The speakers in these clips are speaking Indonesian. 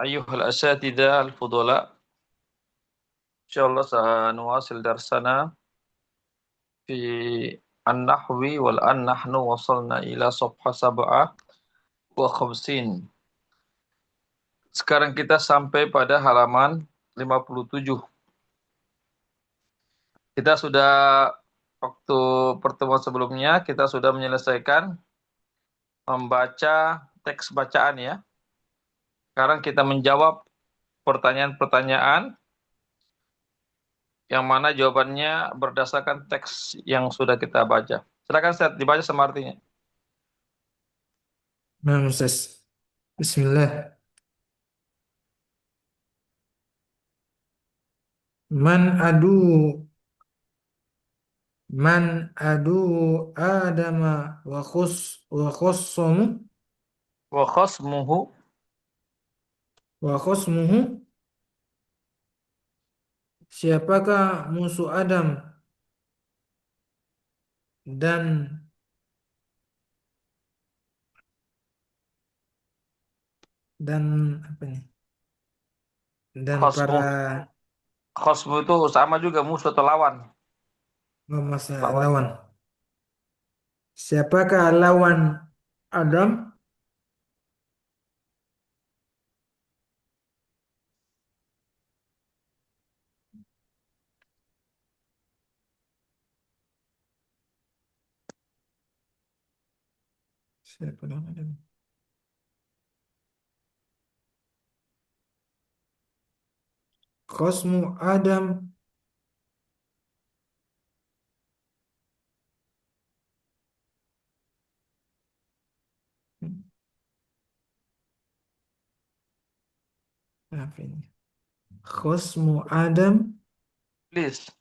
Ayyuhal asatidzah al-fudala, insyaallah sanuwasil darsana fi an-nahwi wal an nahnu wasalna ila safha sab'ah wa khamsin. Sekarang kita sampai pada halaman 57. Kita sudah waktu pertemuan sebelumnya kita sudah menyelesaikan membaca teks bacaan ya. Sekarang kita menjawab pertanyaan-pertanyaan yang mana jawabannya berdasarkan teks yang sudah kita baca. Silakan Ustaz, dibaca sama artinya. Nah, Ustaz. Bismillah. Man adu man adu Adama wa khossamu Wa khasmuhu wa khosmuhu, siapakah musuh Adam dan dan apa nih? Dan para khasmu. Khasmu itu sama juga musuh atau lawan. masa lawan. Lawannya. Siapakah lawan Adam? Siapa lawan Adam? Khosmu Adam. Apa ini? Khosmu Adam. Iblis.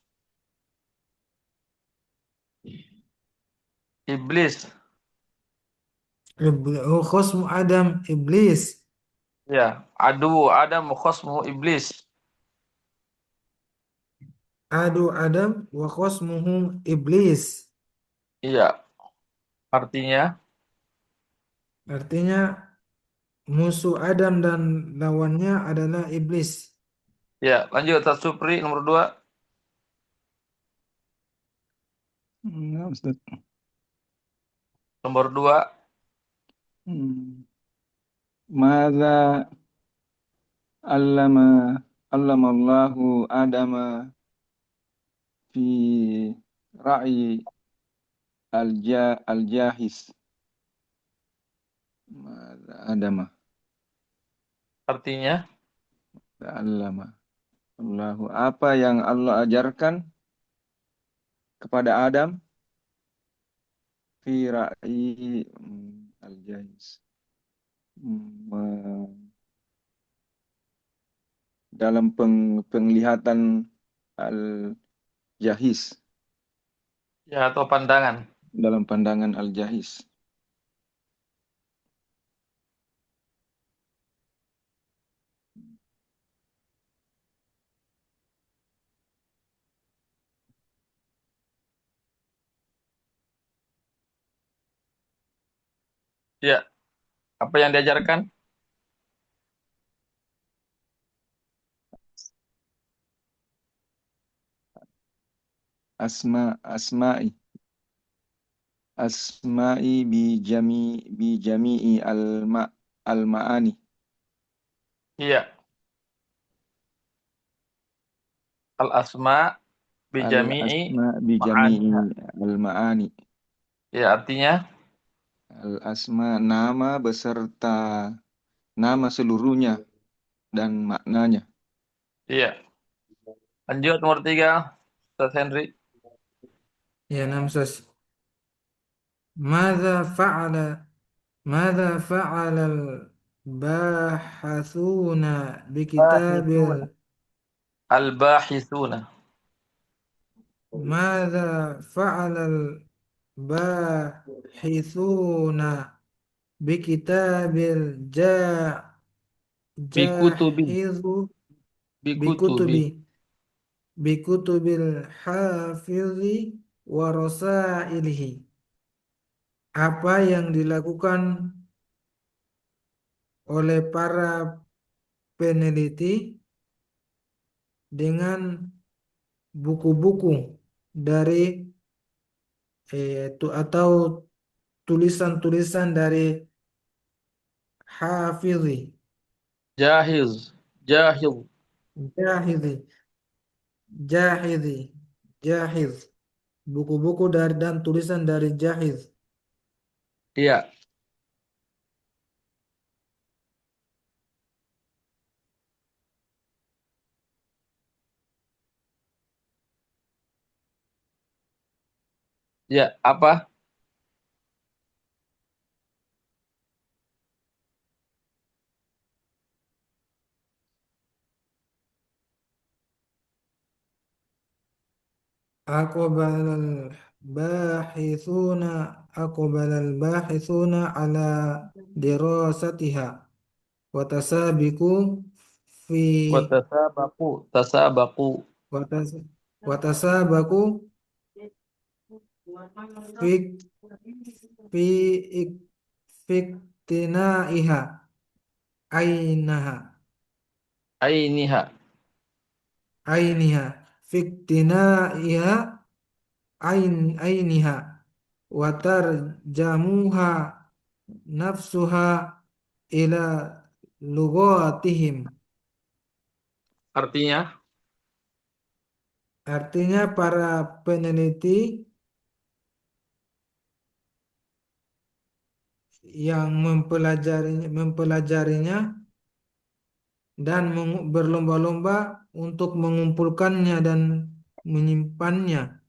Iblis. Oh, khosmu Adam iblis. Ya, adu Adam khasmu iblis. Adu Adam wa khosmuhu iblis. Iya, artinya Artinya musuh Adam dan lawannya adalah iblis. ya, lanjut Ustaz Supri nomor 2. Ya, Ustaz. Nomor 2. Hmm. Mada allama allamallahu Adama fi ra'i al-jahis. Mada Adama Artinya allama Allahu, apa yang Allah ajarkan kepada Adam fi ra'i al-jahis. Dalam penglihatan al-jahis, ya atau pandangan. dalam pandangan al-jahis. Ya, apa yang diajarkan? Asma'i bi jami'i al-ma'ani. Iya, al-asma bi jami'i Al-asma bi jami'i ma'aniha. al-ma'ani. Ya, artinya Al-asma, nama beserta nama seluruhnya dan maknanya. iya. Lanjut nomor 3, Ustaz Henry. Ya, namsas. Mada fa'ala Mada fa'ala al-bahathuna bi kitabil Bahithuna. Al-bahithuna. Mada fa'ala al-bahithuna bi kitabil Bikutubi. jahizu Bikutubi. bikutubi bikutubil hafizi wa rasailihi. Apa yang dilakukan oleh para peneliti dengan buku-buku dari atau tulisan-tulisan dari Hafidhi, Jahiz. Jahil. Jahidhi, Jahidhi, Jahiz, buku-buku dari dan tulisan dari Jahiz. Iya. Ya, apa? Aqbalal bahithuna aqbalal bahithuna ala dirasatiha wa tasabiqu fi Watasabaku. Tasabaku. watas watasabaku fi fi ik- fiktinaiha ainaha Ainiha. ainiha fiktinaiha ainiha watar jamuha nafsuha ila lugatihim. Artinya, Artinya para peneliti yang mempelajarinya dan berlomba-lomba untuk mengumpulkannya dan menyimpannya,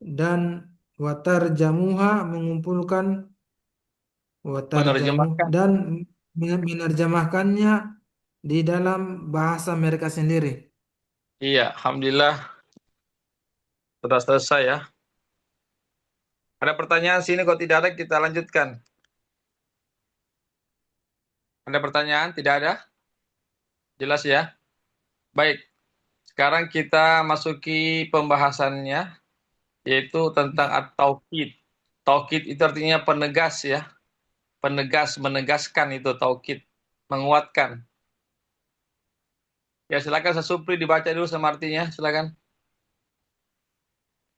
dan watar jamuha mengumpulkan watar jamu menerjemahkan. dan menerjemahkannya di dalam bahasa mereka sendiri. Iya, Alhamdulillah. Sudah selesai ya. Ada pertanyaan sini, kalau tidak ada kita lanjutkan. Ada pertanyaan? Tidak ada? Jelas ya? Baik. Sekarang kita masuki pembahasannya, yaitu tentang at-taukid. Taukid itu artinya penegas ya. Penegas, menegaskan itu taukid. Menguatkan. Ya silakan Sesupri dibaca dulu sama artinya, silakan.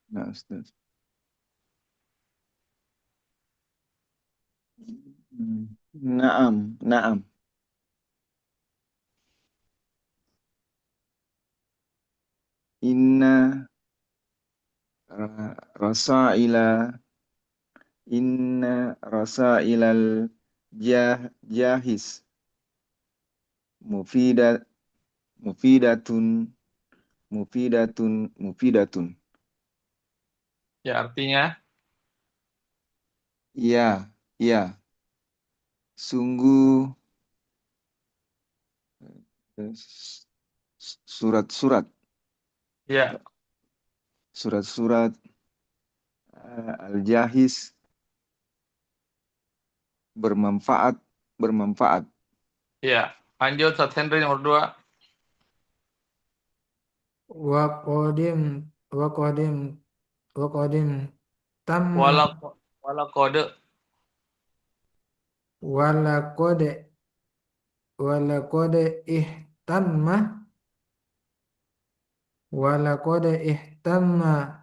Nah, Ustaz. Naam, naam. Inna rasaila inna rasailal jahis mufidat mufidatun mufidatun. Ya artinya, Ya, ya. Sungguh surat-surat ya, surat-surat al-jahis bermanfaat. ya. Lanjut, Ustaz Henry nomor 2. Wa qadim wa qadim wa qadim tamma Wala kode. wala qad wala qad ihtamma wala qad ihtamma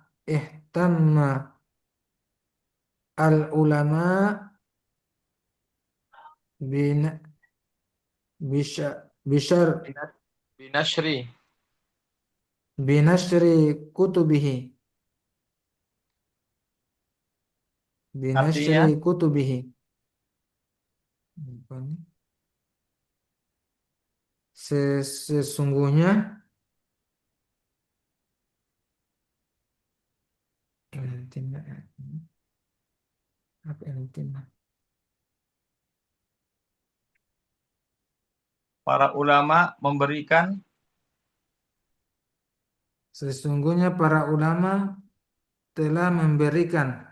al ulama bin bishar Binashri. binashri kutubihi binashri Artinya, kutubihi. Apa ini? Sesungguhnya apa intinya? para ulama memberikan. Sesungguhnya para ulama telah memberikan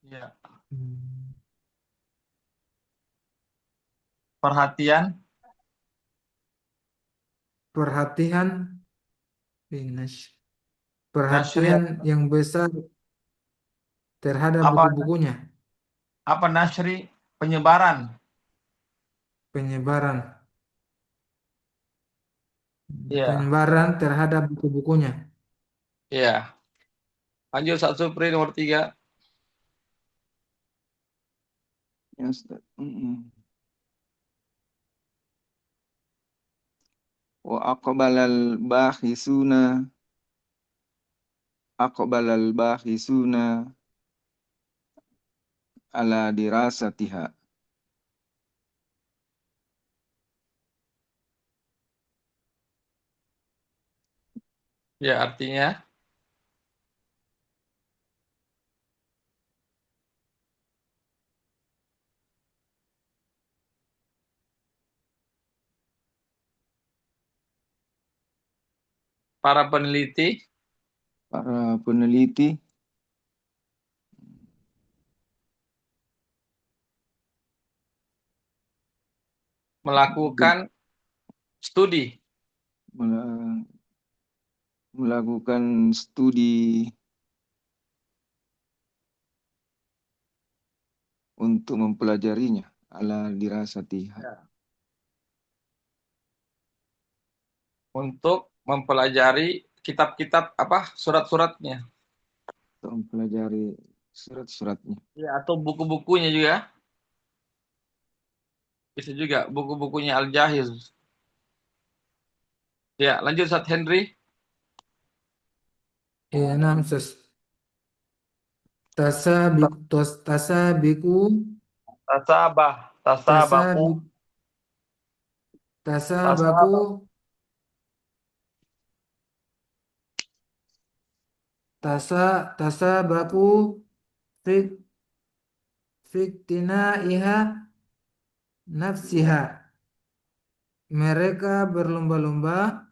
Ya, hmm, perhatian. perhatian Binash- Nashri. perhatian yang besar terhadap Apa buku-bukunya, apa nashri? Penyebaran. penyebaran Iya, Penyebaran terhadap buku-bukunya. iya. Lanjut Ustaz Supri nomor 3. Ya, Ustaz. Wa aqbalal bahisuna ala dirasatiha. Ya, artinya para peneliti Para peneliti melakukan studi mela- melakukan studi untuk mempelajarinya ala dirasatiha. Ya. Untuk mempelajari kitab-kitab apa surat-suratnya. Untuk mempelajari surat-suratnya. Ya, atau buku-bukunya juga. Bisa juga buku-bukunya Al-Jahiz. Ya, lanjut Ustaz Henry. Ya, enam tasabiku Tasabah, tasabaku, tasabik tasabaku tasabah. tasabaku fik iha nafsiha. Mereka berlomba-lomba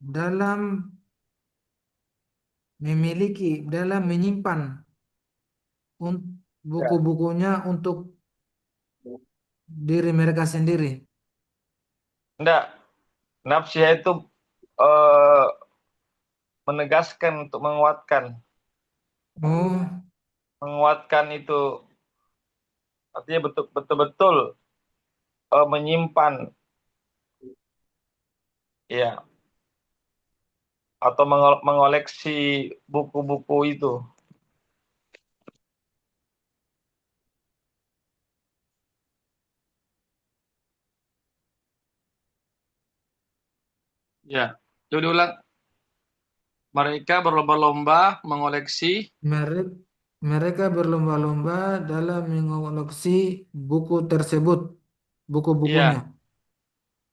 dalam dalam menyimpan Ya. buku-bukunya untuk diri mereka sendiri. Enggak, nafsiyah itu eh, menegaskan untuk Oh, menguatkan itu artinya betul-betul menyimpan ya atau mengoleksi buku-buku itu. Ya, coba diulang. Mereka berlomba-lomba mengoleksi. mereka mereka berlomba-lomba dalam mengoleksi buku tersebut, buku-bukunya.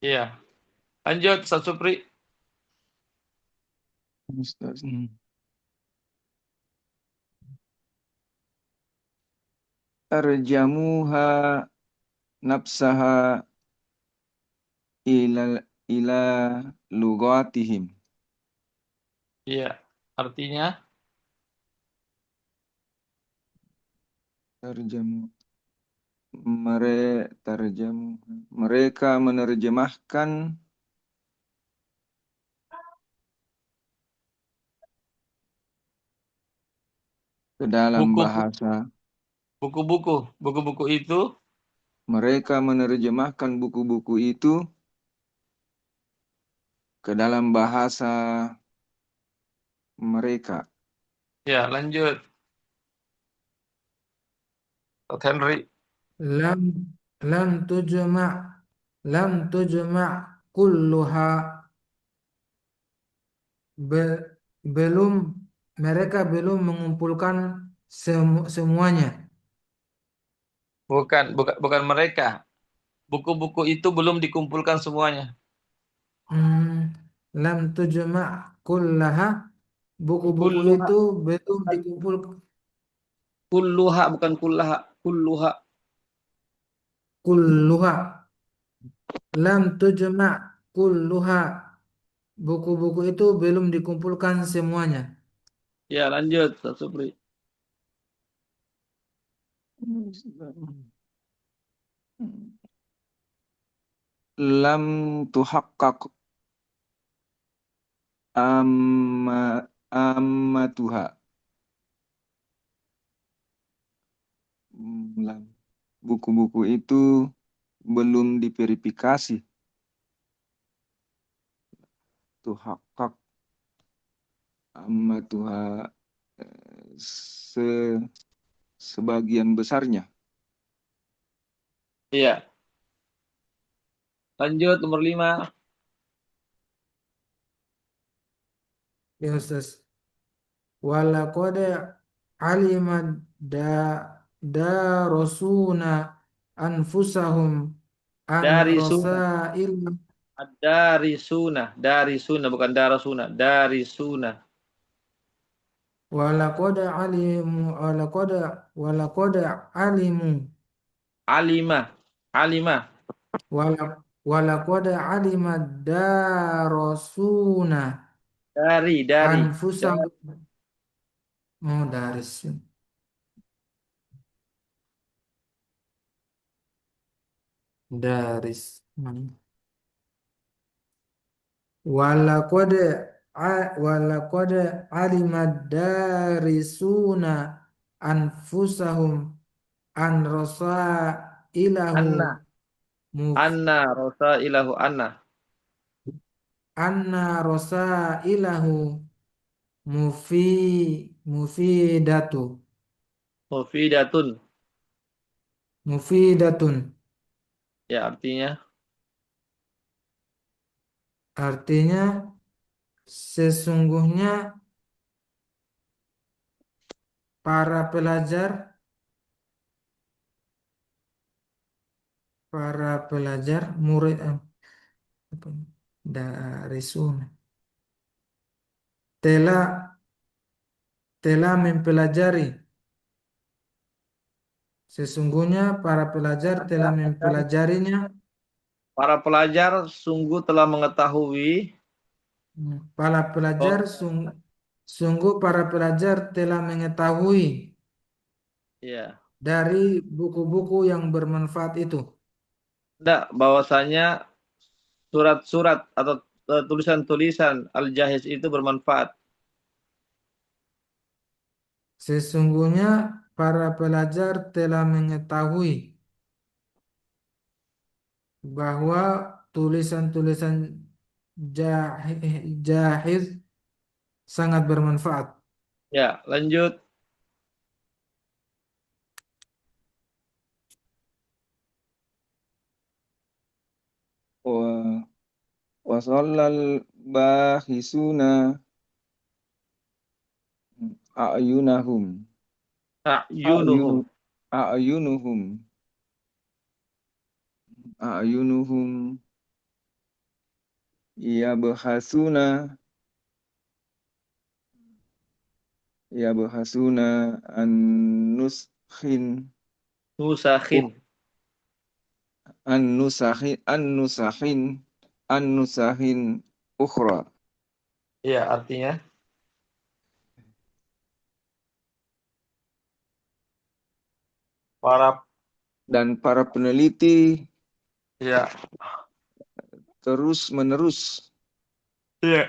Iya, iya. Lanjut, Ustaz Supri. Ustaz. Tarjamuha nafsaha ila ila lugatihim. Iya, artinya Tarjamu mereka menerjemahkan ke dalam buku-buku, bahasa. buku-buku itu Mereka menerjemahkan buku-buku itu ke dalam bahasa mereka. ya, lanjut. Ustaz Henry. Lam lam tujma lam tujma kulluha. Belum, mereka belum mengumpulkan semuanya. Bukan, bukan, bukan mereka. Buku-buku itu belum dikumpulkan semuanya. Hmm, lam tujma kullaha, buku-buku Kulluha, itu belum dikumpul. kulluha bukan kullaha, kulluha. Kulluha, lam tujma kulluha, buku-buku itu belum dikumpulkan semuanya. Ya, lanjut, Ustaz Supri. Lam tuhaqqaq amma ammatuha. Lam. Buku-buku itu belum diverifikasi tuhaqqaq ammatuha se sebagian besarnya. Iya. Lanjut nomor 5. Ya Ustaz. Walaqad alimat darosuna anfusahum an Dari sunnah. rosail Dari sunnah. Dari sunnah. Bukan darasuna. Dari sunnah. walaqad alimu walaqad alimu Alimah. Alimah. walaqad alimat darosuna Dari. anfusahum oh daris walaqad walaqad alimat darisuna anfusahum an ilahu Anna. muf Anna. Rosa ilahu anna. anna ilahu mufi mufidatu Mufidatun. mufidatun Ya artinya. artinya sesungguhnya para pelajar murid apa ini? Darisun telah telah mempelajari sesungguhnya para pelajar telah mempelajarinya Para pelajar sungguh telah mengetahui. para pelajar Oh, sungguh para pelajar telah mengetahui ya. dari buku-buku yang bermanfaat itu. Enggak, bahwasanya surat-surat atau tulisan-tulisan Al-Jahiz itu bermanfaat. Sesungguhnya para pelajar telah mengetahui bahwa tulisan-tulisan Jahiz sangat bermanfaat. Ya, lanjut. Wa wasallal bahisuna a'yunahum a'yunu A'yunuhum. a'yunuhum a'yunuhum yabhasuna yabhasuna an nuskhin Nusakhin. an nusakhin an nusakhin an nusakhin ukhra. Ya, artinya. Para Dan para peneliti ya, terus menerus ya.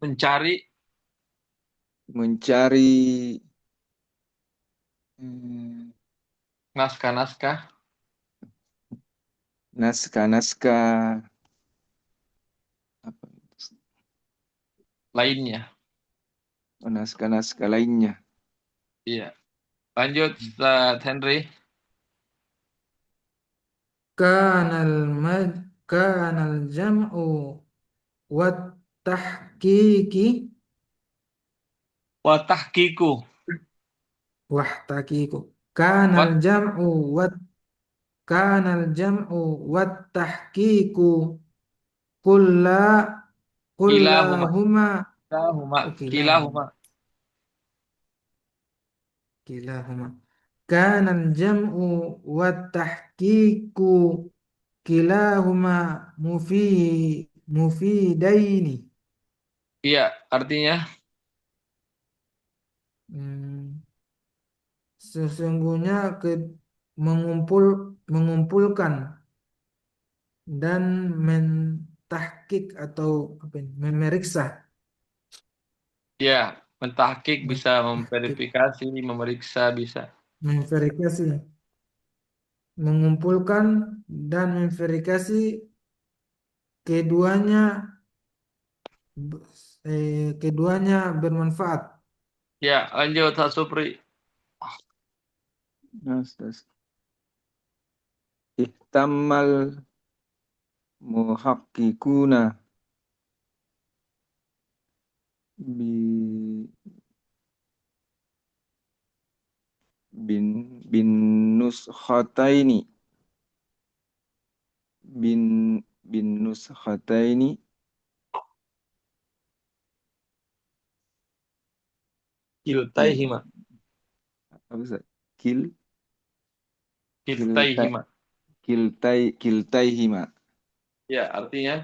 Mencari mencari eh, naskah-naskah naskah-naskah apa itu? lainnya. Oh, naskah-naskah lainnya. Iya. Lanjut, Ustaz Henry. Kanal mad kanal jam'u wat tahqiqi Wa tahqiqu. wah tahqiqu Wa wat kanal jam'u wat tahqiqu kulla kilahuma. kullahuma Kilahuma. kilahuma Kilahuma. kilahuma kanal jam'u wat tahqiqu kilahuma mufidaini. Iya, artinya. Hmm, sesungguhnya mengumpulkan dan mentahkik atau apa ini, memeriksa Ya, mentahqiq bisa mentahkik memverifikasi, memeriksa bisa. memverifikasi mengumpulkan dan memverifikasi keduanya keduanya bermanfaat. Ya, lanjut Pak Supri. nas ihtammal muhakkikuna bi bin bin nuskhataini bin bin nuskhataini ya Kiltaihima. apa sih kil kiltai Kiltaihima. kiltaihima. Ya, artinya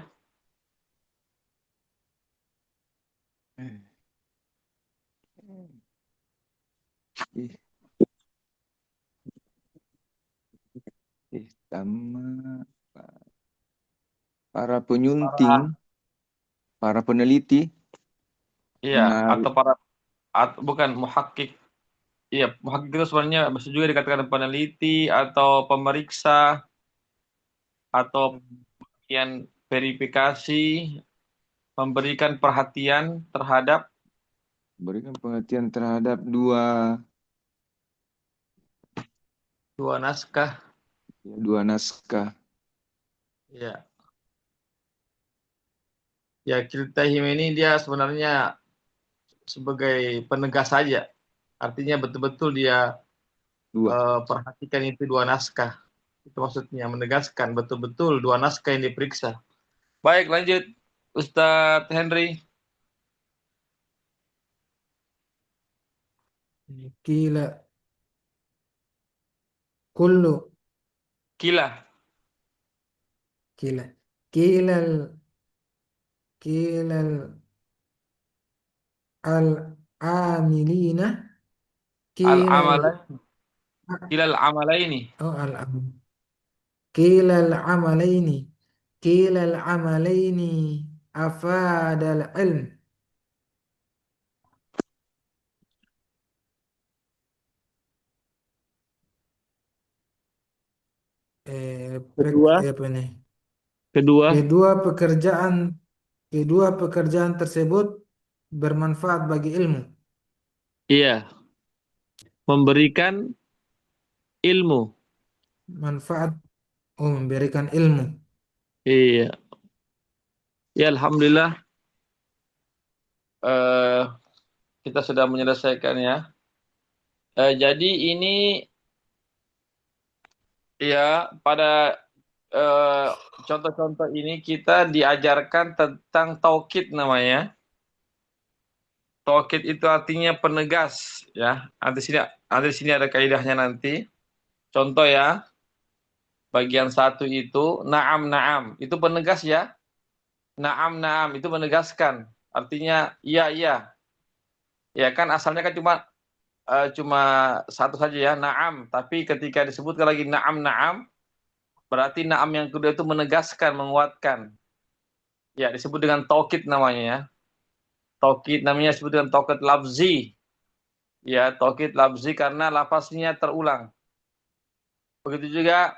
Ih, sama para penyunting, para, para peneliti iya, mengambil atau para, bukan muhakkik. Iya, muhakkik itu sebenarnya bisa juga dikatakan peneliti atau pemeriksa atau yang verifikasi, memberikan perhatian terhadap berikan pengertian terhadap dua dua naskah. dua naskah. Ya, ya Kiltaihim ini dia sebenarnya sebagai penegas saja. Artinya betul-betul dia Dua. perhatikan itu dua naskah. Itu maksudnya menegaskan betul-betul dua naskah yang diperiksa. Baik, lanjut Ustadz Henry. Kila kullu Kila kila kilal kilal al amilina kilal al-amalain, kila al-amalaini. oh al kilal amalaini kilal amalaini afadal ilm. Kedua, Apa nih? kedua, Kedua pekerjaan tersebut bermanfaat bagi ilmu. iya, memberikan ilmu. Manfaat, oh, memberikan ilmu. Iya, ya alhamdulillah eh, kita sudah menyelesaikan ya. Jadi ini ya pada eh, contoh-contoh ini kita diajarkan tentang taukid namanya. Taukid itu artinya penegas ya. Nanti di sini ada kaidahnya nanti. Contoh ya, bagian satu itu naam naam itu penegas ya. Naam naam itu menegaskan. Artinya iya iya. Ya kan asalnya kan cuma satu saja ya naam. Tapi ketika disebutkan lagi naam naam, berarti naam yang kedua itu menegaskan, menguatkan. Ya disebut dengan taukid namanya ya. Taukid namanya disebut dengan taukid lafzi. Ya taukid lafzi karena lafaznya terulang. Begitu juga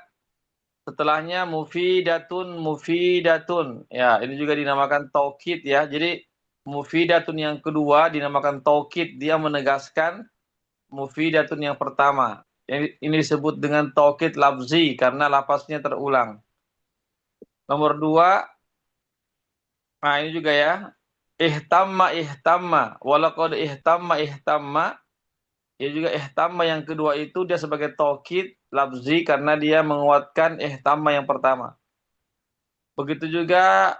setelahnya mufidatun mufidatun. Ya, ini juga dinamakan taukid ya. Jadi mufidatun yang kedua dinamakan taukid, dia menegaskan mufidatun yang pertama. Ini disebut dengan taukid lafzi karena lafaznya terulang. Nomor dua, nah ini juga ya. Ihtamma ihtamma, walaqad ihtamma ihtamma. Ya juga ihtamma yang kedua itu dia sebagai taukid lafzi karena dia menguatkan ihtamma yang pertama. Begitu juga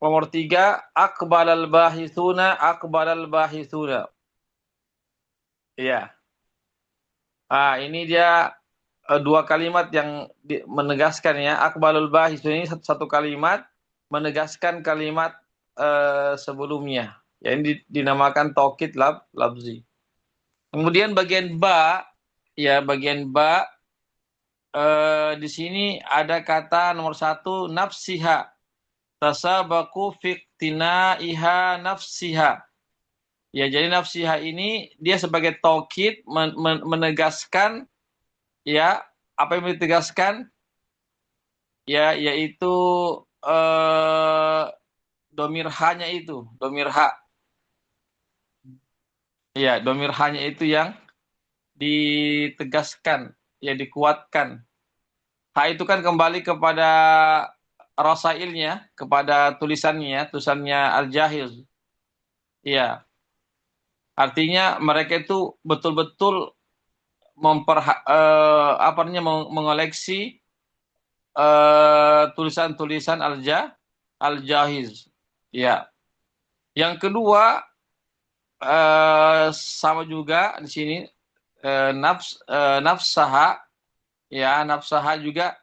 nomor tiga, akbalal bahithuna, akbalal bahithuna. Iya. Ini dia dua kalimat yang menegaskan ya. Akbalul bahithuna ini satu kalimat menegaskan kalimat sebelumnya. Ya, ini dinamakan taukid lafzi. Kemudian bagian ba, ya bagian ba di sini ada kata nomor satu nafsiha. Tasabaku iha nafsiha. Ya, jadi nafsiha ini dia sebagai taukid menegaskan ya apa yang ditegaskan? Ya, yaitu domir ha-nya itu, domir ha. Ya, domir ha-nya itu yang ditegaskan, ya dikuatkan. Ha itu kan kembali kepada rasailnya, kepada tulisannya, tulisannya Al-Jahiz. Iya, artinya mereka itu betul-betul apa namanya mengoleksi tulisan-tulisan Al-Jahiz. Ya. Yang kedua sama juga di sini nafsaha, ya nafsaha juga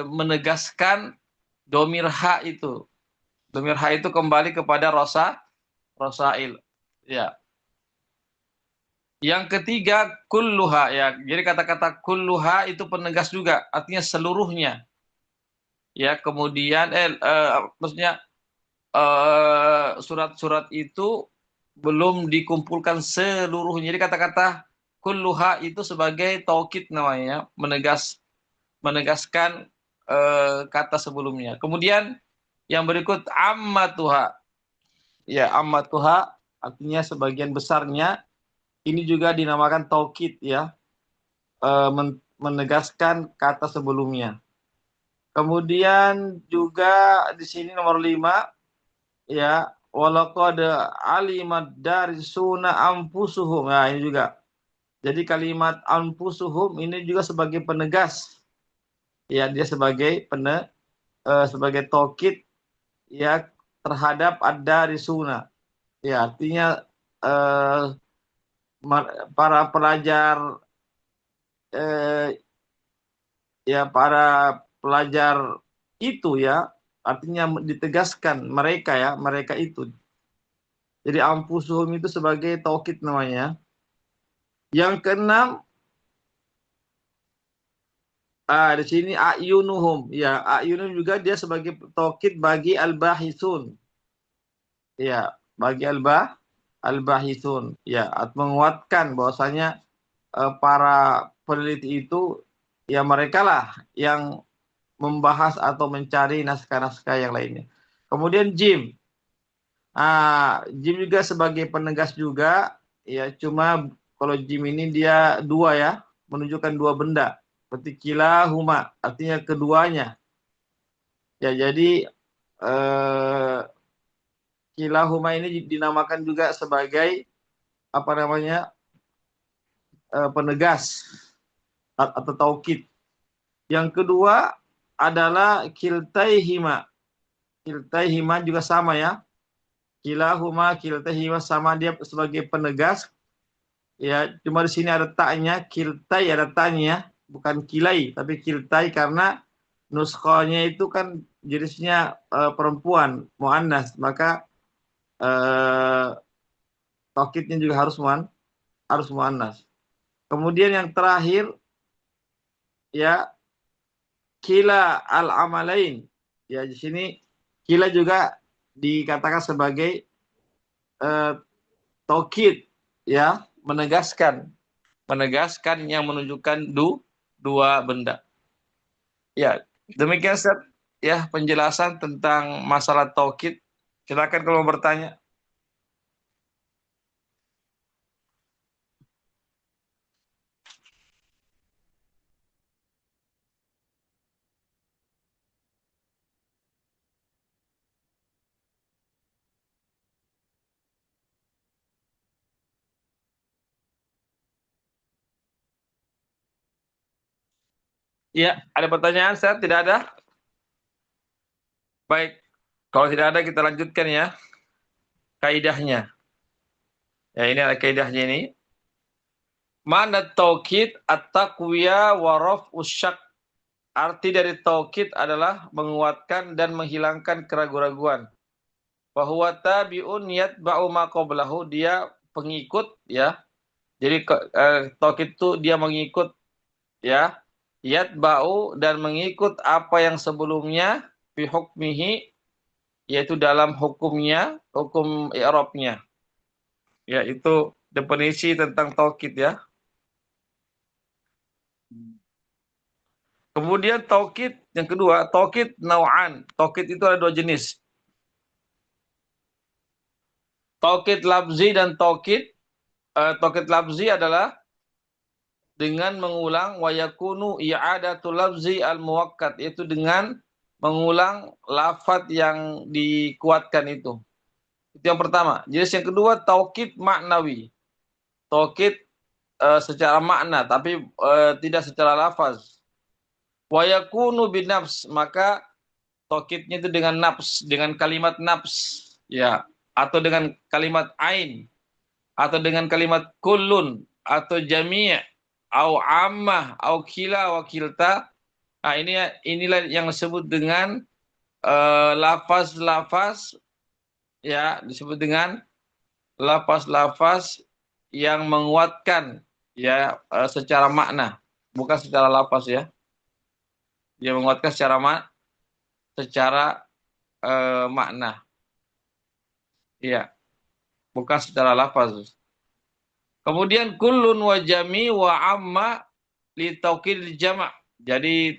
menegaskan domir ha itu. Domir ha itu kembali kepada rosail. Ya. Yang ketiga kulluha, ya. Jadi kata-kata kulluha itu penegas juga, artinya seluruhnya. Ya, kemudian maksudnya surat-surat itu belum dikumpulkan seluruhnya. Jadi kata-kata kulluha itu sebagai taukid namanya, menegaskan kata sebelumnya. Kemudian yang berikut ammatuha. Ya, ammatuha artinya sebagian besarnya. Ini juga dinamakan taukid, ya, menegaskan kata sebelumnya. Kemudian juga di sini nomor 5, ya, walaqad alimat darisuna anfusuhum. Nah, ini juga. Jadi kalimat anfusuhum ini juga sebagai penegas. Ya, dia sebagai sebagai taukid, ya, terhadap ad-darisuna. Ya, artinya para pelajar ya para pelajar itu, ya, artinya ditegaskan mereka, ya, mereka itu. Jadi anfusuhum itu sebagai taukid namanya. Yang keenam, di sini ayunuhum, ya, ayunuhum juga dia sebagai taukid bagi al-bahithun. Ya, bagi al-bahithun, ya, menguatkan bahwasanya para peneliti itu, ya, mereka lah yang membahas atau mencari naskah-naskah yang lainnya. Kemudian jim. Jim juga sebagai penegas juga, ya, cuma kalau jim ini dia dua, ya, menunjukkan dua benda. Seperti kilahuma, artinya keduanya. Ya, jadi kilahuma ini dinamakan juga sebagai apa namanya penegas atau taukid. Yang kedua adalah kiltaihima. Kiltaihima juga sama, ya. Kilahuma, kiltaihima sama, dia sebagai penegas. Ya, cuma di sini ada taknya, kiltai ada tanya, bukan kilai, tapi kiltai karena nuskhonya itu kan jenisnya perempuan, muannas, maka taukidnya juga harus muannas. Kemudian yang terakhir, ya, kila al-amalain. Ya, di sini kila juga dikatakan sebagai taukid, ya, menegaskan yang menunjukkan dua benda. Ya, demikian Ustaz, ya, penjelasan tentang masalah taukid. Silakan kalau mau bertanya. Ya, ada pertanyaan Ustaz? Tidak ada? Baik, kalau tidak ada kita lanjutkan, ya, kaidahnya. Ya, ini ada kaidahnya ini. Mana taukid at-taqwiya wa raf'us syak. Arti dari taukid adalah menguatkan dan menghilangkan keraguan-raguan. Bahwa tabi'un yatba'u ma qablahu, dia pengikut, ya. Jadi taukid itu dia mengikut, ya. Yatba'u, dan mengikut apa yang sebelumnya fi hukmihi, yaitu dalam hukumnya, hukum i'rabnya. Ya, itu definisi tentang taukid, ya. Kemudian taukid yang kedua, taukid nau'an. Taukid itu ada dua jenis. Taukid lafzi dan taukid lafzi adalah dengan mengulang wa yakunu i'adatul lafzi al-muwakkad, yaitu dengan mengulang lafaz yang dikuatkan itu. Itu yang pertama. Jenis yang kedua taukid maknawi. Taukid secara makna tapi tidak secara lafaz. Wa yakunu binafs, maka taukidnya itu dengan nafs, dengan kalimat nafs, ya, atau dengan kalimat ain, atau dengan kalimat kullun, atau jami', au ammah, au kila wa kilta. Nah, inilah yang disebut dengan lafaz-lafaz, ya, disebut dengan lafaz-lafaz yang menguatkan, ya, secara makna, bukan secara lafaz, ya. Dia menguatkan secara makna. Iya, bukan secara lafaz. Kemudian kullun wa jami wa amma li taukidil jama'. Jadi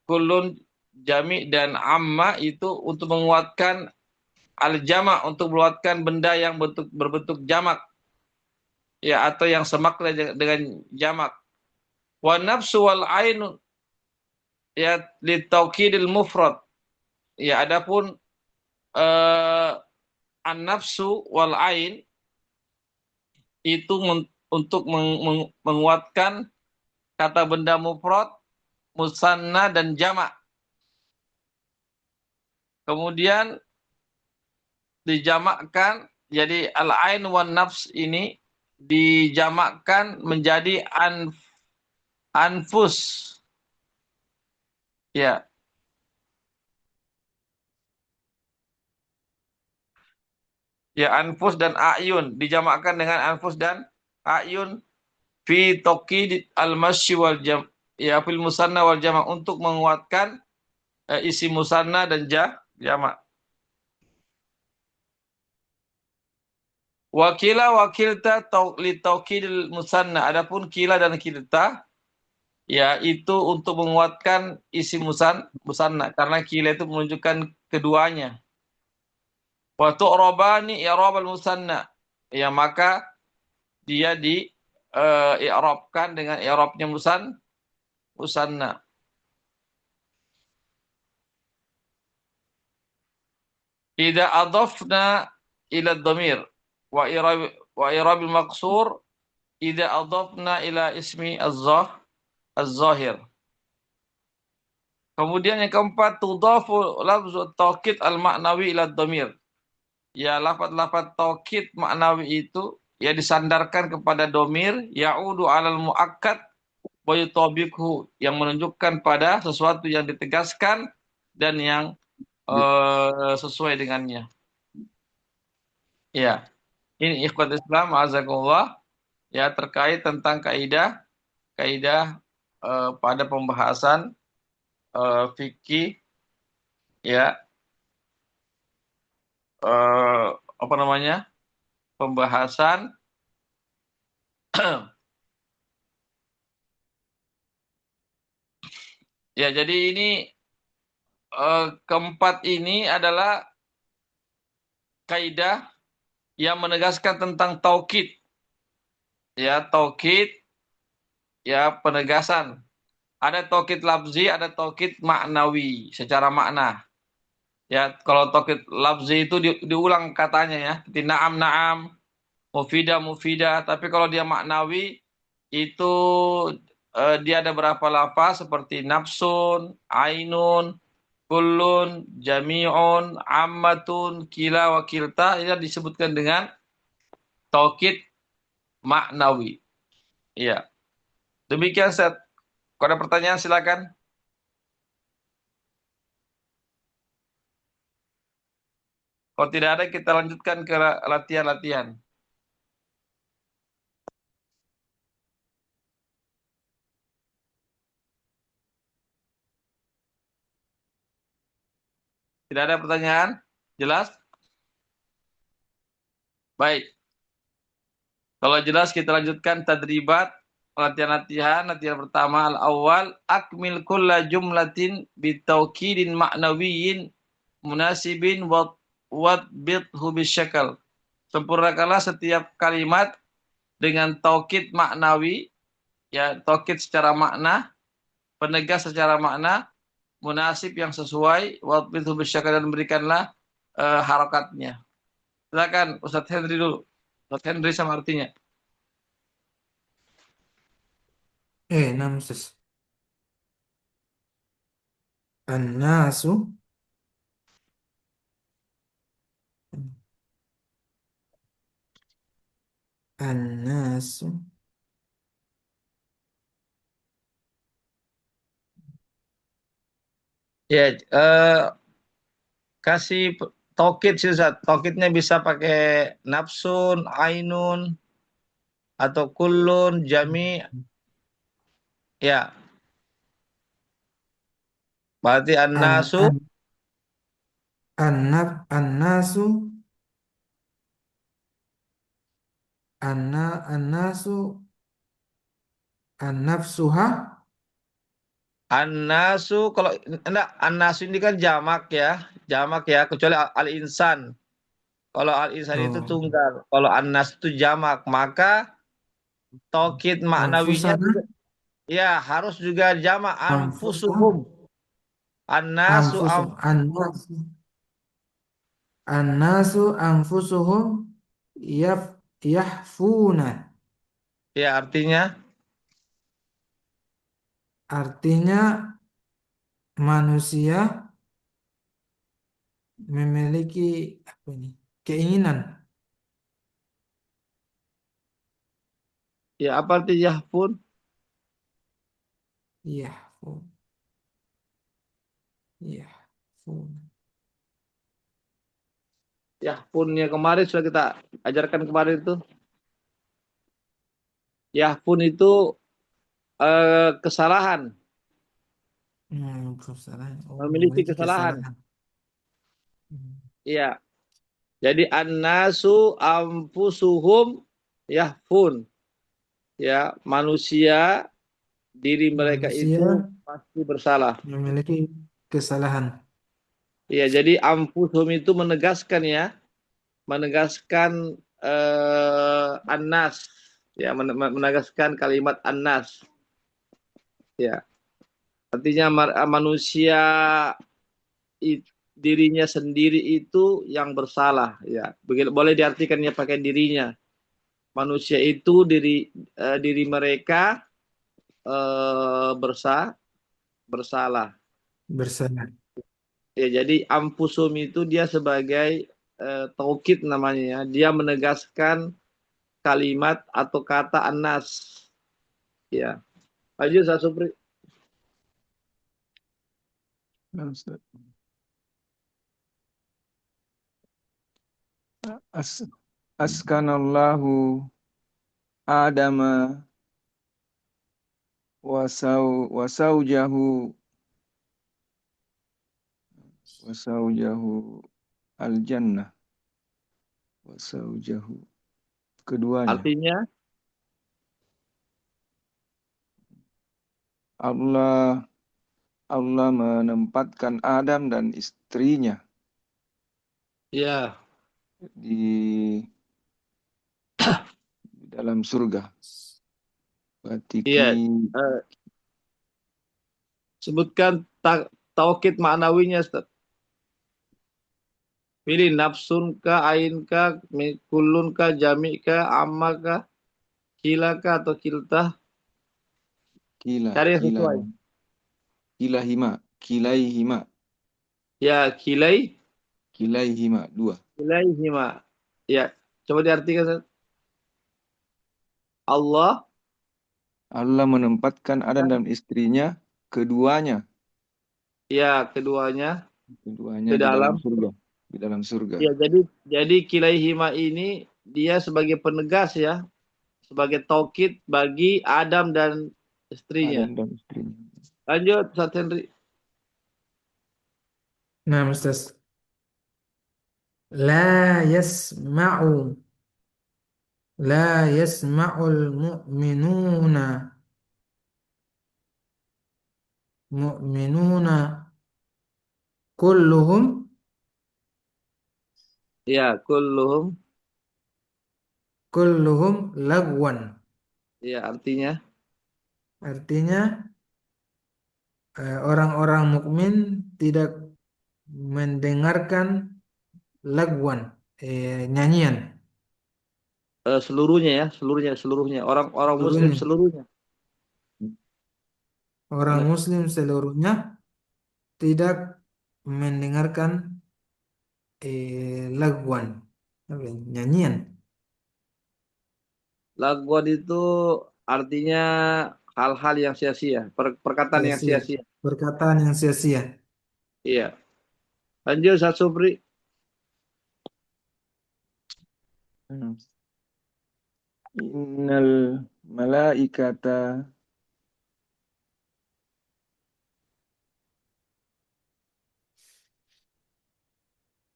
kullun, jami dan amma itu untuk menguatkan al-jama', untuk menguatkan benda yang berbentuk jamak. Ya, atau yang semakna dengan jamak. Wa nafsu wal ainu, ya, li taukidil mufrad. Ya, adapun an-nafsu wal ain itu untuk menguatkan kata benda mufrad, musanna dan jamak. Kemudian dijamakkan, jadi al-ain wan nafs ini dijamakkan menjadi anfus. Ya. Ya, anfus dan ayun dijamakkan dengan anfus dan ayun fi taqid al-masyi wal jam, ya, fil musanna wal jamak, untuk menguatkan isi musanna dan jamak. Wakila wakilta li taukidil musanna. Adapun kila dan kilta, ya, itu untuk menguatkan isi musanna, karena kila itu menunjukkan keduanya. Wa tu'rabani i'rabal musanna. Ya, maka dia di i'rabkan dengan i'rabnya musanna. Idza adafna ila dhamir wa i'rabil maqsur idza adafna ila ismi az-zahir. Kemudian yang keempat, tudafu lafzu taukid al-ma'nawi ila dhamir. Ya, lafaz-lafaz taukid maknawi itu, ya, disandarkan kepada domir, ya'udu 'alal muakkad wa yutabiqhu, yang menunjukkan pada sesuatu yang ditegaskan dan yang sesuai dengannya. Ya, ini ikhwat Islam azakumullah, ya, terkait tentang kaidah pada pembahasan fikih, ya, apa namanya, pembahasan ya, jadi ini keempat ini adalah kaidah yang menegaskan tentang taukid, ya, taukid, ya, penegasan. Ada taukid lafzi, ada taukid maknawi secara makna. Ya, kalau taukid lafzi itu diulang katanya, ya, seperti na'am na'am, mufidah mufidah. Tapi kalau dia maknawi itu dia ada berapa lafaz seperti nafsun, ainun, kullun, jami'un, ammatun, kila wa kilta, ini disebutkan dengan taukid maknawi. Iya. Demikian Set. Kalau ada pertanyaan silakan. Kalau tidak ada, kita lanjutkan ke latihan-latihan. Tidak ada pertanyaan? Jelas? Baik. Kalau jelas, kita lanjutkan tadribat latihan pertama al-awwal akmil kulla jumlatin bitaukidin ma'nawiyin munasibin wadbithu bisyakal. Sempurnakanlah setiap kalimat dengan taukid maknawi, ya, taukid secara makna, penegas secara makna, munasib yang sesuai, wadbithu bisyakal, dan berikanlah harokatnya. Silakan Ustadz Henry dulu. Ustadz Henry sama artinya. Nah Ustaz. An-nasu. An-nasu. Ya, kasih taukid sih Ustaz. Taukidnya bisa pakai nafsun, ainun, atau kullun, jami. Ya, berarti An, an-nasu. an, an-nasu. An-nasu. An-nafsuha. An-nasu, kalau enggak, an-nasu ini kan jamak ya. Jamak ya, kecuali al-insan. Kalau al-insan itu Oh. tunggal. Kalau an-nas itu jamak, maka taukid maknawinya Anfusana. juga ya harus juga jamak, Anfusa. anfusuhum. An-nasu Annasu. Annasu anfusuhum yahfuna. ya artinya Artinya manusia memiliki apa ini? Keinginan. ya apa arti yahfun? Yahfun. Yahfun. Yahfunnya kemarin sudah kita ajarkan kemarin itu. Yahfun itu kesalahan, Kesalahan. Oh, memiliki memiliki kesalahan. kesalahan. Hmm. Iya. Jadi an-nasu anfusuhum yahfun. Ya, manusia diri mereka itu Manusia pasti bersalah. memiliki kesalahan. Iya, jadi anfusuhum itu menegaskan ya, menegaskan an-nas, ya, menegaskan kalimat an-nas. Ya, artinya manusia dirinya sendiri itu yang bersalah, ya. Begitu boleh diartikannya pakai dirinya. Manusia itu diri mereka bersalah. Bersalah. Ya, jadi ampusum itu dia sebagai taukid namanya ya. Dia menegaskan kalimat atau kata anas. Ya. Lanjut Ustaz Supri. Nah, Ustaz. As askanallahu Adama wasaujahu wasaujahu al-jannah wasaujahu keduanya. Artinya Allah Allah menempatkan Adam dan istrinya ya, di dalam surga. iya, Batiki eh, sebutkan taukid maknawinya Ustaz. Pilih nafsun ka, ain ka, kulun ka, jami ka, amma ka, kila ka, atau kilta. kila Cari yang kila sesuai. kilahima kilaihima Ya, kilaihima dua. kilaihima. Ya, coba diartikan Ustaz. Allah, Allah menempatkan Adam dan istrinya keduanya ya, keduanya keduanya ke di dalam dalam. surga di dalam surga. Ya, jadi kilaihima ini dia sebagai penegas ya, sebagai taukid bagi Adam dan istrinya. Adam dan istrinya. Lanjut, Ustaz Henry. Nah, Ustaz. La yasma'u. La yasma'ul mu'minuna kulluhum Ya, kulluhum. kulluhum lagwan. Ya, artinya Artinya orang-orang mukmin tidak mendengarkan lagwan, nyanyian seluruhnya ya, seluruhnya. Orang-orang Muslim seluruhnya. seluruhnya. Orang Men- Muslim seluruhnya tidak mendengarkan lagwan, apa ya, nyanyian, Lagwan itu artinya hal-hal yang sia-sia, perkataan yang sia-sia, sia-sia. perkataan yang sia-sia. Iya. Lanjut, Ustaz Supri. Hmm. Innal malaikata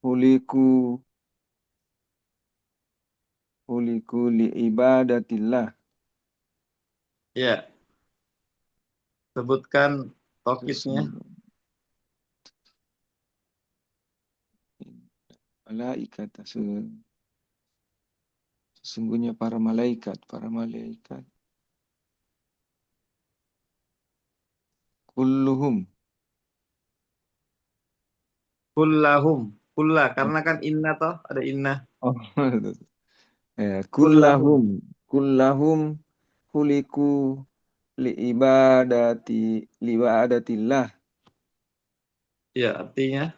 khuliqu khuliqu li ibadatillah. Ya, sebutkan tokitnya. Sesungguhnya malaikata sesungguhnya para malaikat kulluhum. Kullahum. Kullah, karena kan inna toh, ada inna. Oh, Kullahum. kullahum khuliqu li ibadatillah. Ya, artinya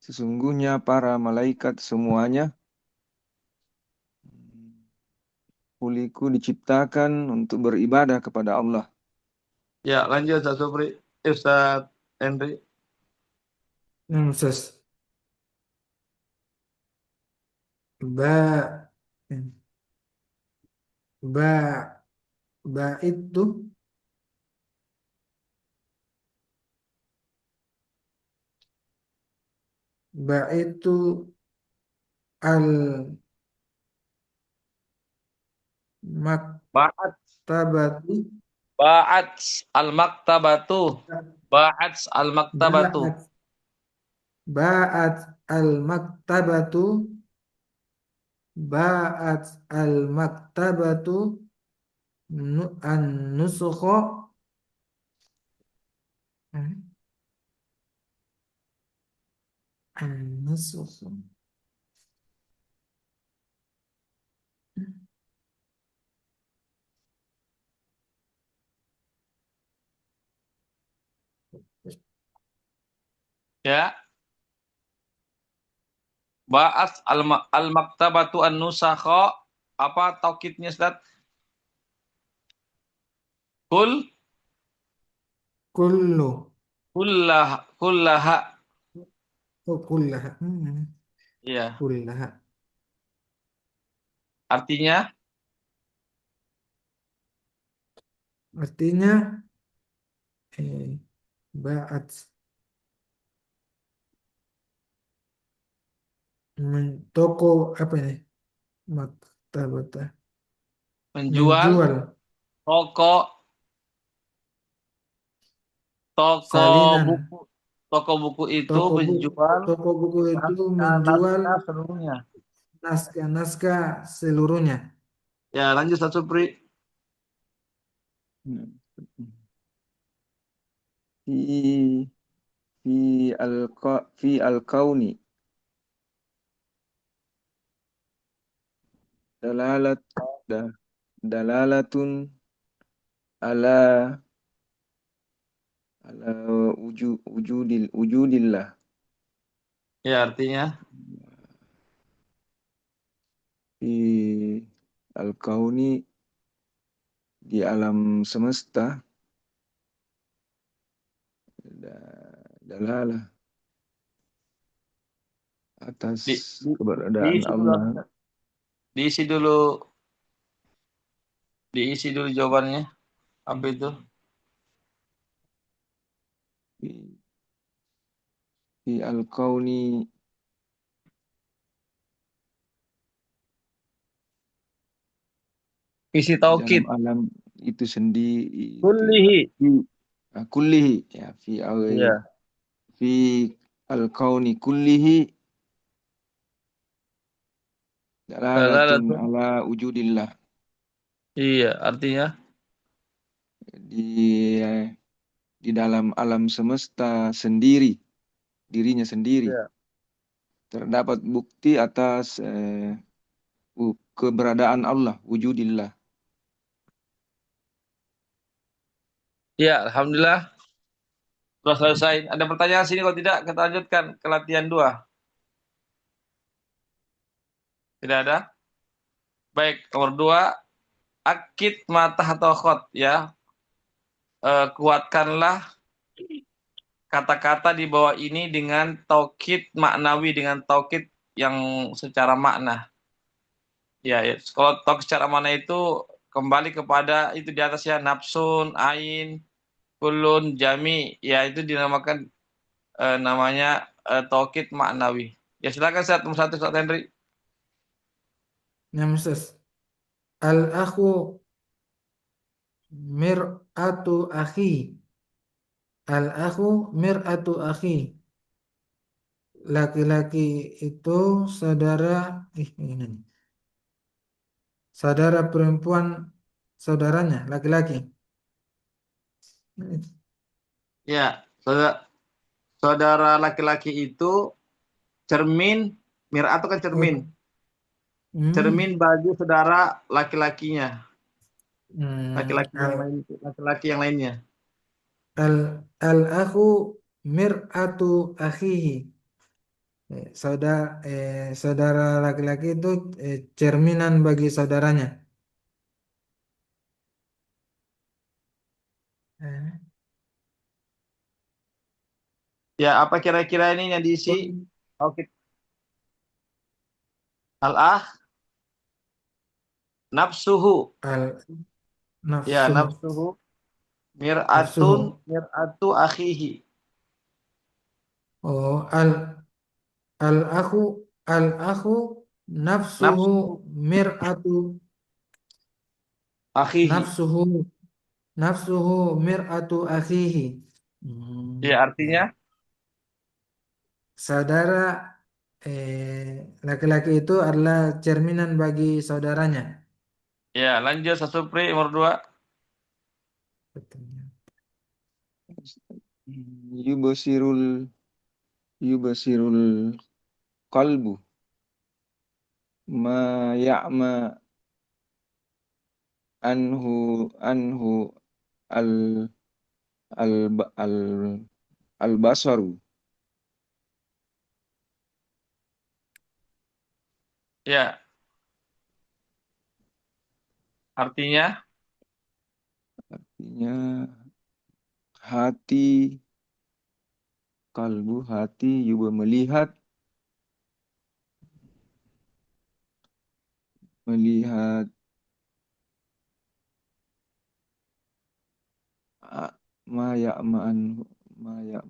Sesungguhnya para malaikat semuanya khuliqu diciptakan untuk beribadah kepada Allah. ya, lanjut Ustaz Supri. Ustaz Henry. Ustaz. Ba ba ba itu ba itu al Ba'at. maktabatu Ba'at al-maktabatu. Ba'at al-maktabatu. ba'at ba'at al maktabatu ba'at al maktabatu an nusukha an nusukha Ya. Ba'at al-maktabatu an-nusakha. Apa taukidnya, Ustaz? Kul. kullu Kullaha. kullaha Iya. kullaha Artinya, artinya ba'at toko apa ini maktabata menjual menjual toko toko salinan buku. Toko buku itu toko buku menjual toko buku itu menjual naskah-naskah seluruhnya. naskah-naskah seluruhnya. Ya, lanjut Ustaz Supri. Fi fi al-kauni dalalat da- dalalatun ala ala wujudillah. Ya, artinya Fi al-kauni di alam semesta dalalah atas di, di, keberadaan diisi dulu, Allah. diisi dulu, diisi dulu jawabannya. Apa itu? Fi, fi al-kauni Isi di dalam taukid. alam itu sendiri itu Kullihi. kullihi ya Iya. fi al-kauni kullihi dalalatun Dalalatun. ala wujudillah Iya, artinya. di di dalam alam semesta sendiri dirinya sendiri Iya. terdapat bukti atas keberadaan Allah wujudillah. Iya, alhamdulillah. Sudah selesai. Ada pertanyaan sini, kalau tidak kita lanjutkan ke latihan 2. Tidak ada? Baik, nomor 2, akid matah atau khot ya. Kuatkanlah kata-kata di bawah ini dengan taukid maknawi, dengan taukid yang secara makna. Ya, ya. Kalau taukid secara makna itu kembali kepada itu di atas ya, nafsun, ain, kulun, jami. Ya, itu dinamakan namanya taukid maknawi. Ya, silakan Ustaz, nomor 1 Ustaz Henry. Nah, Ustaz. Al-akhu mir'atu akhi. Al-akhu mir'atu akhi. Laki-laki itu saudara, ini nih. Saudara perempuan saudaranya, laki-laki. Ya, saudara laki-laki itu cermin, mirat itu kan cermin. Oh, hmm, Cermin bagi saudara laki-lakinya, laki-laki yang al lain, laki-laki yang lainnya. al al-akhu mir'atu akhihi. Saudara laki-laki itu cerminan bagi saudaranya. Eh, Ya, apa kira-kira ini yang diisi? oh, Oke. Al-ah, nafsuhu. al Ya, nafsuhu nafsuhu. nafsuhu. Mir'atu akhihi. Oh, al-akhu al-akhu nafsuhu Nafsuhu mir'atu akhihi. nafsuhu nafsuhu mir'atu akhihi. Hmm, Ya, ya. artinya Saudara laki-laki itu adalah cerminan bagi saudaranya. ya, lanjut Sasupri nomor 2. Yubasirul yubasirul qalbu ma ya'ma anhu al al al al basaru. Ya, artinya Artinya hati kalbu hati juga melihat melihat maya maya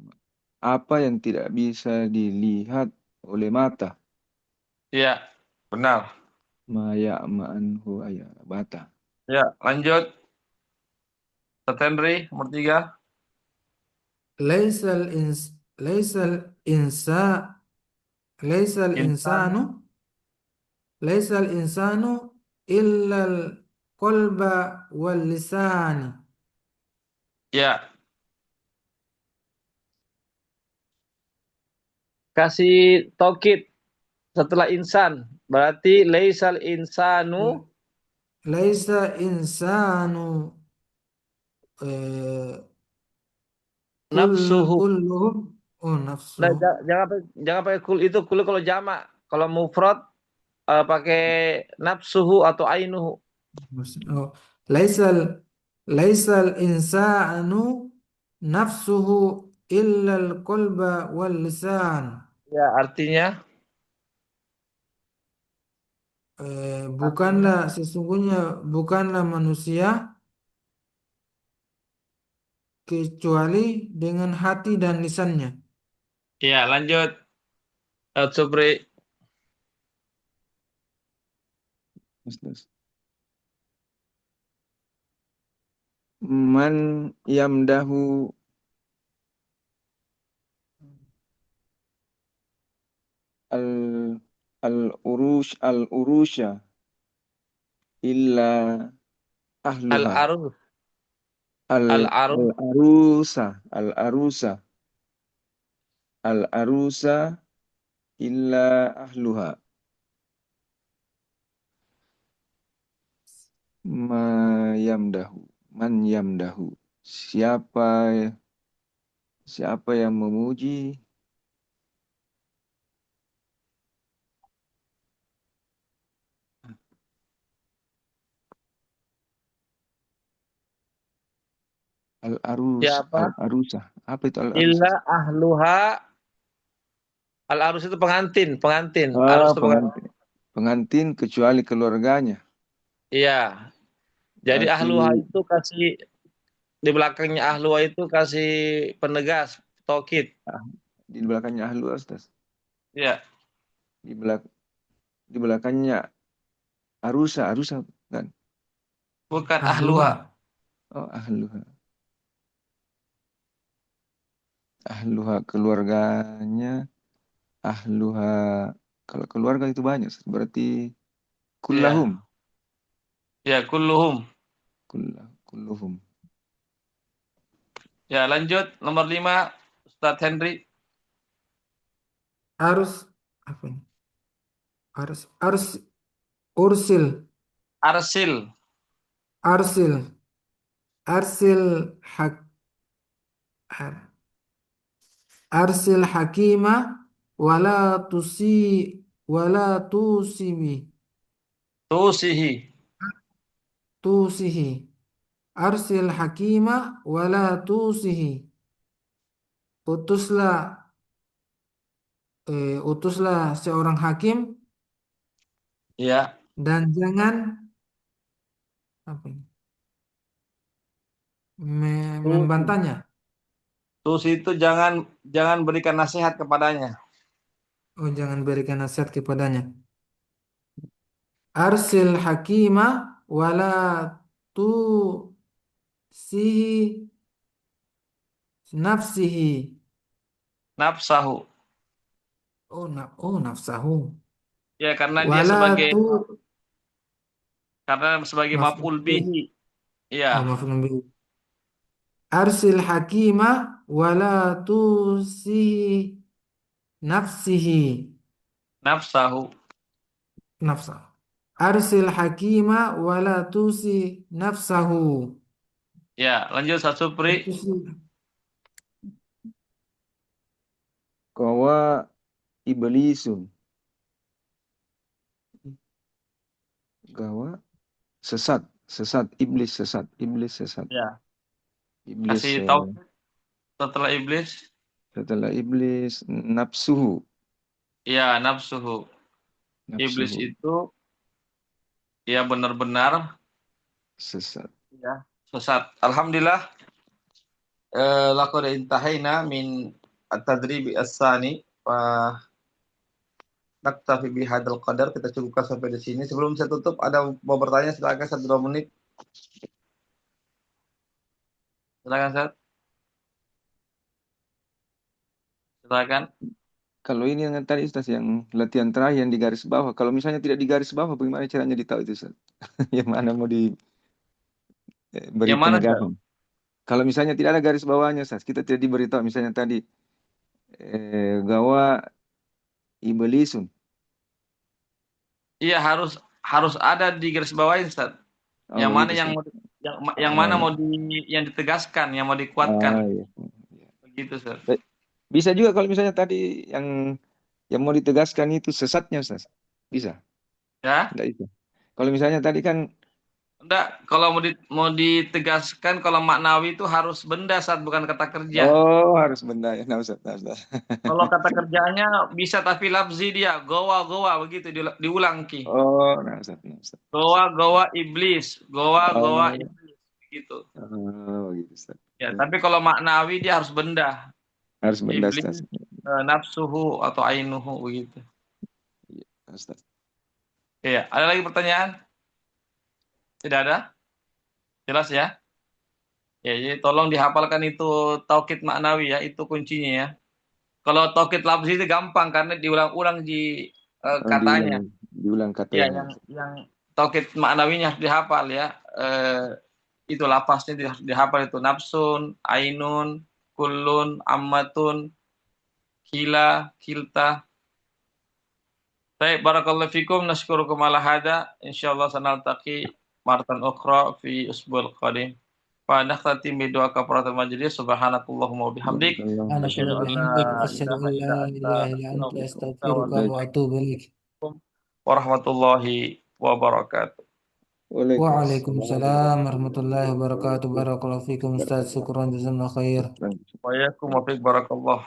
apa yang tidak bisa dilihat oleh mata ya, benar. maya anhu ayat bata. Ya, lanjut Ustaz Henry nomor 3. Laisal ins laisal insa laisal insanu Insan. laisal insanu illal qalba wal lisani. Ya, kasih tokit setelah insan. Berarti laisal insanu Laisa insanu eh, nafsuhu. kulluhum oh nafsu. Nah, jangan pakai kul, itu kul kalau jamak. Kalau mufrad pakai nafsuhu atau ainuhu. Oh, laisal laisal insanu nafsuhu illal qalba wal lisan. Ya, artinya Bukanlah sesungguhnya bukanlah manusia kecuali dengan hati dan lisannya. ya, lanjut Supri. Terus, terus. Man yamdahu al al urusha illa ahluha. Al-arus. Al Al-arus. al arusa al arusa illa ahluha. Mayamdahu. Man yamdahu. Siapa siapa yang memuji Siapa? al-arusa. Apa itu al-arusa? Illa ahluha. Al-arus itu pengantin, pengantin. Arus Oh, itu pengantin. pengantin. Pengantin kecuali keluarganya. Iya. Jadi Berarti ahluha itu kasih di belakangnya ahluha itu kasih penegas, tokid. ah, di belakangnya ahlu Ustaz. Iya. Di belak di belakangnya arusa kan. Bukan ahluha. Ahlua. Oh, ahluha. Ahluha keluarganya, ahluha kalau keluarga itu banyak, Ustaz. Berarti kullahum, Iya. Ya, kulluhum. kulluhum. Ya, lanjut nomor 5, Ustadz Henry. Arus apa ini? Arus ursil. Arsil. Arsil. Arsil hak ar- arsil hakima wala wala tusibi Tusihi. tusihi. Arsil hakima wala tusihi. Utuslah utuslah seorang hakim Ya. dan jangan apa ini? Tusi. Membantahnya. Tusi itu jangan jangan berikan nasihat kepadanya. Oh, jangan berikan nasihat kepadanya. Arsil hakima wala tu sihi nafsihi. Nafsahu. Oh, nafsahu. Ya, Wala tu karena sebagai maf'ul maf'ul bih. bihi. Oh, Ya, maf'ul bih. Arsil hakima wala tu sihi nafsihi. nafsahu. Nafsa. Arsil hakima wala tusi nafsahu. Ya, lanjut Ustadz Supri. Utusi. Kawa iblisun. Gawa iblis sesat. Ya, Iblis kasih tahu setelah iblis. setelah iblis nafsuhu, Ya, nafsuhu. Iblis nafsuhu itu ya benar-benar sesat. ya sesat. Alhamdulillah, laqad intahaina min at-tadribi as-sani wa naktafi bihadzal qadar. Kita cukupkan sampai di sini. Sebelum saya tutup, ada mau bertanya, silakan 1-2 menit. Silakan Ustaz. Silakan. Kalau ini yang tadi Ustaz, yang latihan terakhir yang di garis bawah, kalau misalnya tidak di garis bawah, bagaimana caranya ditahu itu Ustaz? Yang mana mau diberi Yang mana Ustaz? penegasan? Kalau misalnya tidak ada garis bawahnya Ustaz, kita tidak diberitahu misalnya tadi gawa ibelisun. Iya, harus harus ada di garis bawah Ustaz. Oh Yang mana begitu yang Ustaz. mau yang Oh, mana iya. mau yang ditegaskan, yang mau dikuatkan. Oh, iya. Begitu Ustaz. Bisa juga kalau misalnya tadi yang mau ditegaskan itu sesatnya Ustaz. Bisa? Ya. Enggak bisa. Kalau misalnya tadi kan Enggak, kalau mau ditegaskan kalau maknawi itu harus benda saat bukan kata kerja. oh harus benda ya. Nah, Ustaz, nah, Ustaz. Kalau kata kerjanya bisa tapi lafzi dia gowa begitu diulang ki. Oh, nah, Ustaz, nah, Ustaz. Gowa iblis, gowa Oh, iblis begitu. oh gitu Ustaz. Ya, tapi kalau maknawi dia harus benda. Harus benda Iblis, Ustaz. nafsuhu atau ainuhu begitu. Iya, Ustaz. Iya, ada lagi pertanyaan? Tidak ada? Jelas ya? Ya, jadi tolong dihafalkan itu taukid maknawi ya, itu kuncinya ya. Kalau taukid lafzi itu gampang karena diulang-ulang di katanya. Diulang Ya, katanya. yang taukid maknawinya harus dihafal ya. Itu lafaznya dihafal itu nafsun, ainun, kullun, ammatun, kila, kilta. Baik, barakallahu fikum, nashkurukum ala hada. Insyaallah sanaltaqi maratan ukhra fi usbul qadim. Fa nakhtatim bi doa kafaratul majlis. Subhanakallahumma wa bihamdik. أنا Asyhadu أشهد an la بحمدك أشهد ilaha أن illa لا anta إله إلا أنت astaghfiruka wa أستغفرك atubu وأتوب إليك. ilaik. Warahmatullahi wabarakatuh. Waalaikumsalam Waalaikumsalam warahmatullahi wabarakatuh. Barakallahu fikum Ustaz. Syukran jazakallahu khair. Wa yakum wa fiik barakallah.